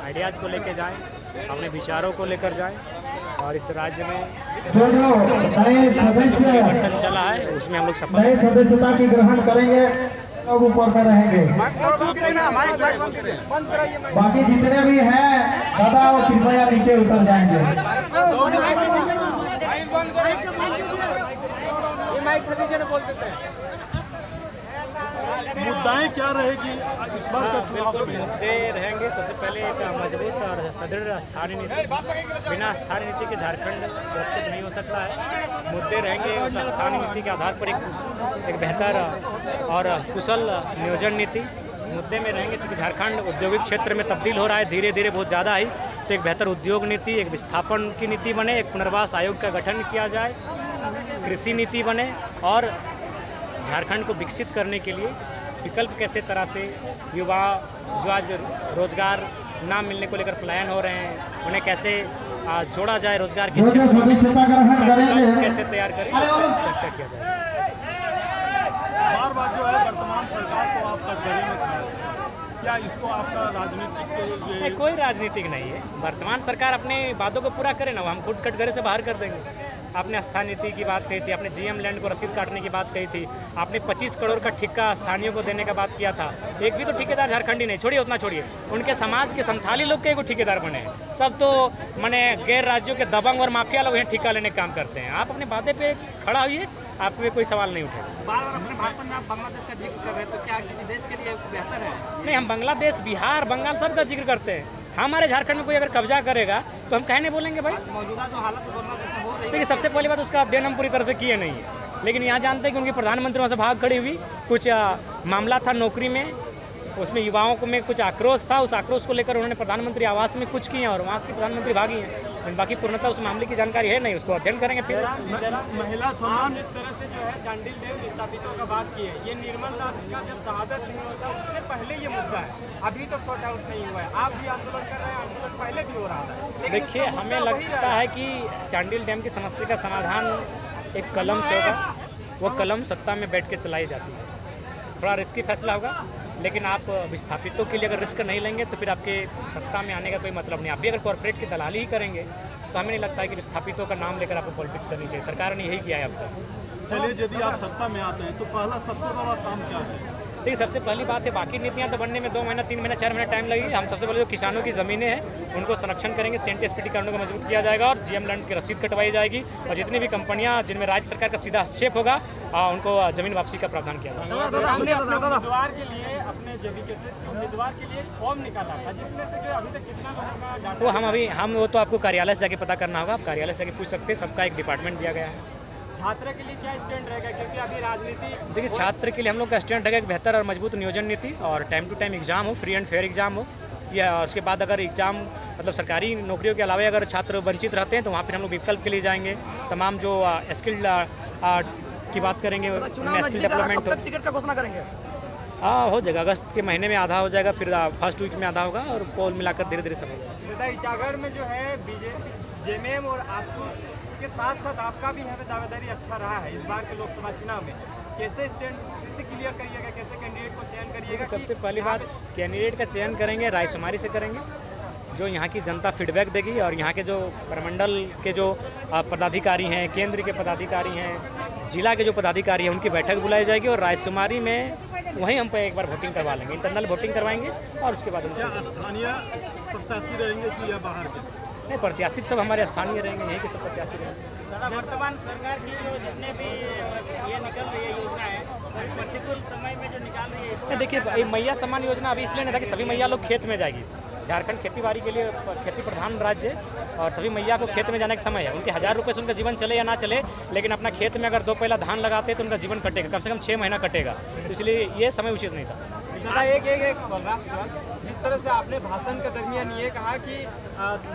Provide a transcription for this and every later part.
Ideas को लेकर जाएं, अपने विचारों को लेकर जाएं और इस राज्य में परिवर्तन चला है उसमें हम लोग सफल नए सदस्यता की ग्रहण करेंगे, लोग ऊपर में रहेंगे। बाकी जितने भी हैं दादा वो कृपया नीचे उतर जाएंगे। मुद्दाएं क्या रहेगी इस बार का चुनाव में? मुद्दे रहेंगे सबसे पहले एक मजबूत और सुदृढ़ स्थानीय नीति। बिना स्थानीय नीति के झारखंड सुरक्षित नहीं हो सकता है। मुद्दे रहेंगे उस स्थानीय नीति के आधार पर एक बेहतर और कुशल नियोजन नीति। मुद्दे में रहेंगे क्योंकि झारखंड औद्योगिक क्षेत्र में तब्दील हो रहा है धीरे धीरे बहुत ज़्यादा ही, तो एक बेहतर उद्योग नीति, एक विस्थापन की नीति बने, एक पुनर्वास आयोग का गठन किया जाए, कृषि नीति बने और झारखंड को विकसित करने के लिए विकल्प कैसे तरह से युवा जो आज रोजगार ना मिलने को लेकर पलायन हो रहे हैं उन्हें कैसे जोड़ा जाए रोजगार के क्षेत्र में, कैसे तैयार करें इस पर चर्चा किया जाए। बार बार जो है वर्तमान सरकार को आप कटघरे में खड़ा है, क्या इसको आपका राजनीतिक नहीं, कोई राजनीतिक नहीं है। वर्तमान सरकार अपने वादों को पूरा करे ना, हम खुद कटघरे से बाहर कर देंगे। आपने स्थानीय नीति की बात कही थी, आपने जीएम लैंड को रसीद काटने की बात कही थी, आपने 25 करोड़ का ठेका स्थानीयों को देने का बात किया था। एक भी तो ठेकेदार झारखंडी नहीं, छोड़िए उतना छोड़िए, उनके समाज के संथाली लोग के एगो ठेकेदार बने हैं, सब तो मैंने गैर राज्यों के दबंग और माफिया लोग यहाँ ठेका लेने का काम करते हैं। आप अपने वादे पे खड़ा होइए, आप पे कोई सवाल नहीं उठेगा। बार बार अपने भाषण में आप बांग्लादेश का जिक्र कर रहे हैं, तो क्या किसी देश के लिए बेहतर है? नहीं, हम बांग्लादेश, बिहार, बंगाल सब का जिक्र करते हैं। हमारे झारखंड में कोई अगर कब्जा करेगा तो हम कहने बोलेंगे भाई। मौजूदा जो हालत बांग्लादेश में हो रही है, देखिए सबसे पहली बात उसका अध्ययन हम पूरी तरह से किए नहीं है, लेकिन यहाँ जानते हैं कि उनके प्रधानमंत्री वहाँ से भाग खड़ी हुई, कुछ मामला था नौकरी में, उसमें युवाओं को में कुछ आक्रोश था, उस आक्रोश को लेकर उन्होंने प्रधानमंत्री आवास में कुछ किए और वहाँ से प्रधानमंत्री भागी हैं। बाकी पूर्णतः उस मामले की जानकारी है नहीं, उसको अध्ययन करेंगे फिर। महिला सम्मान जिस तरह से जो है चांडिल डैम विस्थापितों का बात की है, ये निर्मल दास का जब शहादत नहीं होता उससे पहले ये मुद्दा है, अभी तक सॉर्ट आउट नहीं हुआ है। आप भी आंदोलन कर रहे हैं, आंदोलन पहले भी हो रहा था। देखिए हमें लगता है कि चांडिल डैम की समस्या का समाधान एक कलम से होगा, वो कलम सत्ता में बैठ के चलाई जाती है। थोड़ा रिस्की फैसला होगा, लेकिन आप विस्थापितों के लिए अगर रिस्क नहीं लेंगे तो फिर आपके सत्ता में आने का कोई मतलब नहीं। आप भी अगर कॉर्पोरेट की दलाली ही करेंगे तो हमें नहीं लगता है कि विस्थापितों का नाम लेकर आपको पॉलिटिक्स करनी चाहिए। सरकार ने यही किया है अब तक। चलिए, यदि आप सत्ता में आते हैं तो पहला सबसे बड़ा काम क्या है? देखिए सबसे पहली बात है, बाकी नीतियाँ तो बनने में 2 महीना 3 महीना 4 महीना टाइम लगेगी। हम सबसे पहले जो किसानों की ज़मीनें हैं उनको संरक्षण करेंगे, सेंट एसपीटी कानून को मजबूत किया जाएगा और जीएम लैंड की रसीद कटवाई जाएगी और जितनी भी कंपनियां जिनमें राज्य सरकार का सीधा हस्तक्षेप होगा उनको ज़मीन वापसी का प्रावधान किया जाएगा। हमने अपने उम्मीदवार के लिए, अपने जेबीकेएसएस के उम्मीदवार के लिए एक फॉर्म निकाला था, जिसमें से जो अभी तक कितना लोगों का डाटा हम वो तो आपको कार्यालय से जाके पता करना होगा, आप कार्यालय से जाके पूछ सकते हैं। सबका एक डिपार्टमेंट दिया गया है। छात्र के लिए क्या स्टैंड रहेगा, क्योंकि अभी राजनीति देखिए छात्र के लिए हम लोग का स्टैंड रहेगा एक बेहतर और मजबूत नियोजन नीति और टाइम टू टाइम एग्जाम हो, फ्री एंड फेयर एग्जाम हो, या उसके बाद अगर एग्जाम मतलब सरकारी नौकरियों के अलावा अगर छात्र वंचित रहते हैं तो वहाँ पर हम लोग विकल्प के लिए जाएंगे। तमाम जो स्किल्ड की बात करेंगे, स्किल डेवलपमेंट टिकट का घोषणा करेंगे। हाँ हो जाएगा, अगस्त के महीने में आधा हो जाएगा, फिर फर्स्ट वीक में आधा होगा और पोल मिलाकर धीरे धीरे सब होगा। इचागढ़ में जो है बीजेपी, जेएमएम और आजसू के साथ साथ आपका भी यहाँ पे दावेदारी अच्छा रहा है इस बार के लोकसभा चुनाव में। कैसे स्टैंड कैसे क्लियर करिएगा, कैसे कैंडिडेट को चयन करिएगा? सबसे पहली बात, कैंडिडेट का चयन करेंगे रायशुमारी से करेंगे, जो यहाँ की जनता फीडबैक देगी और यहाँ के जो प्रमंडल के जो पदाधिकारी हैं, केंद्र के पदाधिकारी हैं, जिला के जो पदाधिकारी हैं, उनकी बैठक बुलाई जाएगी और रायशुमारी में वहीं हम पे एक बार वोटिंग करवा लेंगे, इंटरनल वोटिंग करवाएंगे और उसके बाद स्थानीय प्रत्याशी रहेंगे कि या बाहर के? नहीं, प्रत्याशी सब हमारे स्थानीय रहेंगे, यहीं के सब प्रत्याशी रहेंगे। वर्तमान सरकार की जो जितने भी ये निकल रही है योजना है, प्रतिकूल समय में जो निकाल रही है इसमें देखिए मैया सम्मान योजना अभी इसलिए नहीं था कि सभी मैया लोग खेत में जाएगी। झारखंड खेती के लिए खेती प्रधान राज्य है और सभी मैया को खेत में जाने का समय है। उनके 1000 रुपये से उनका जीवन चले या ना चले, लेकिन अपना खेत में अगर 2 पहला धान लगाते तो उनका जीवन कटेगा, कम से कम 6 महीना कटेगा, तो इसलिए ये समय उचित नहीं था। एक सवाल, जिस तरह से आपने भाषण के दरमियान ये कहा कि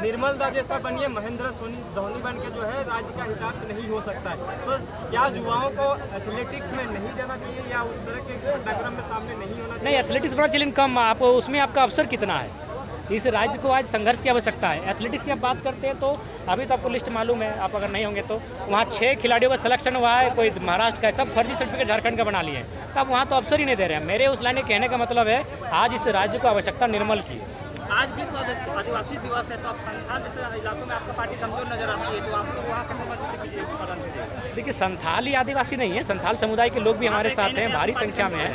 निर्मल दा जैसा बनिए, महेंद्र धोनी बन के जो है राज्य का हितार्थ नहीं हो सकता है, तो क्या युवाओं को एथलेटिक्स में नहीं जाना चाहिए या उस तरह के घटनाक्रम में सामने नहीं होना चाहिए? नहीं, एथलेटिक्स बड़ा चैलेंज कम, आप उसमें आपका अवसर कितना है, इस राज्य को आज संघर्ष की आवश्यकता है। एथलेटिक्स की आप बात करते हैं तो अभी तो आपको लिस्ट मालूम है, आप अगर नहीं होंगे तो वहाँ 6 खिलाड़ियों का सिलेक्शन हुआ है, कोई महाराष्ट्र का, सब फर्जी सर्टिफिकेट झारखंड का बना लिए हैं, तो आप वहाँ तो अवसर ही नहीं दे रहे हैं। मेरे उस लाइन कहने का मतलब है आज इस राज्य को आवश्यकता निर्मल की है। आज विश्व आदिवासी दिवस है, तो आप संथाल जैसे इलाकों में आपका पार्टी कमजोर नजर आती है, तो आप लोग वहाँ कैसे मजबूती कीजिए प्रदान कीजिए? देखिए, संथाली आदिवासी नहीं है, संथाल समुदाय के लोग भी हमारे साथ हैं, भारी संख्या में है।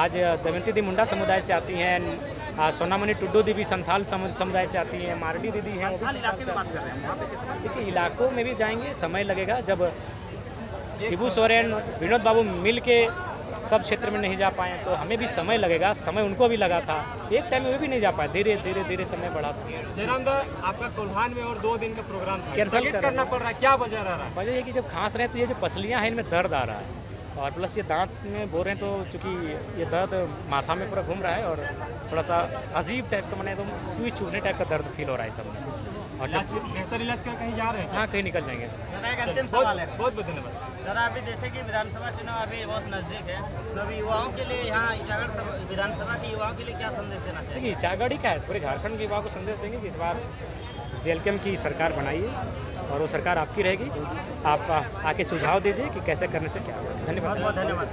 आज दमयंती दी मुंडा समुदाय से आती हैं, सोनामणि टुड्डू दी भी संथाल समुदाय से आती हैं, मारडी दीदी हैं, वो संथाल भी इलाके में बात कर रहे हैं, वहाँ पे कैसे? देखिए, इलाकों में भी जाएंगे, समय लगेगा। जब शिबू सोरेन, विनोद बाबू मिल के सब क्षेत्र में नहीं जा पाए तो हमें भी समय लगेगा, समय उनको भी लगा था, एक टाइम में वो भी नहीं जा पाए, धीरे धीरे धीरे समय बढ़ा। जयराम दा, आपका कोल्हान में और 2 दिन का प्रोग्राम कैंसिल करना पड़ रहा है, क्या वजह रह रहा है? वजह है कि जब खांस रहे हैं तो ये जो पसलियाँ हैं इनमें दर्द आ रहा है, और प्लस ये दांत में बोल रहे हैं, तो चूँकि ये दर्द माथा में पूरा घूम रहा है और थोड़ा सा अजीब टाइप का, मैंने एकदम सुई चूहने टाइप का दर्द फील हो रहा है सब में। और जब बेहतर इलाज कर कहीं जा रहे हैं? हाँ, कहीं निकल जाएंगे। एक अंतिम सवाल है, बहुत बहुत धन्यवाद। दादा, अभी जैसे कि विधानसभा चुनाव अभी बहुत नजदीक है, तो अभी युवाओं के लिए यहाँ ईचागढ़ विधानसभा के युवाओं के लिए क्या संदेश देना चाहिए? देखिए, ईचागढ़ ही का है, पूरे झारखंड के युवाओं को संदेश देंगे कि इस बार JLKM की सरकार बनाइए और वो सरकार आपकी रहेगी। आप आके सुझाव दीजिए कि कैसे करने से क्या होगा। धन्यवाद। बहुत धन्यवाद।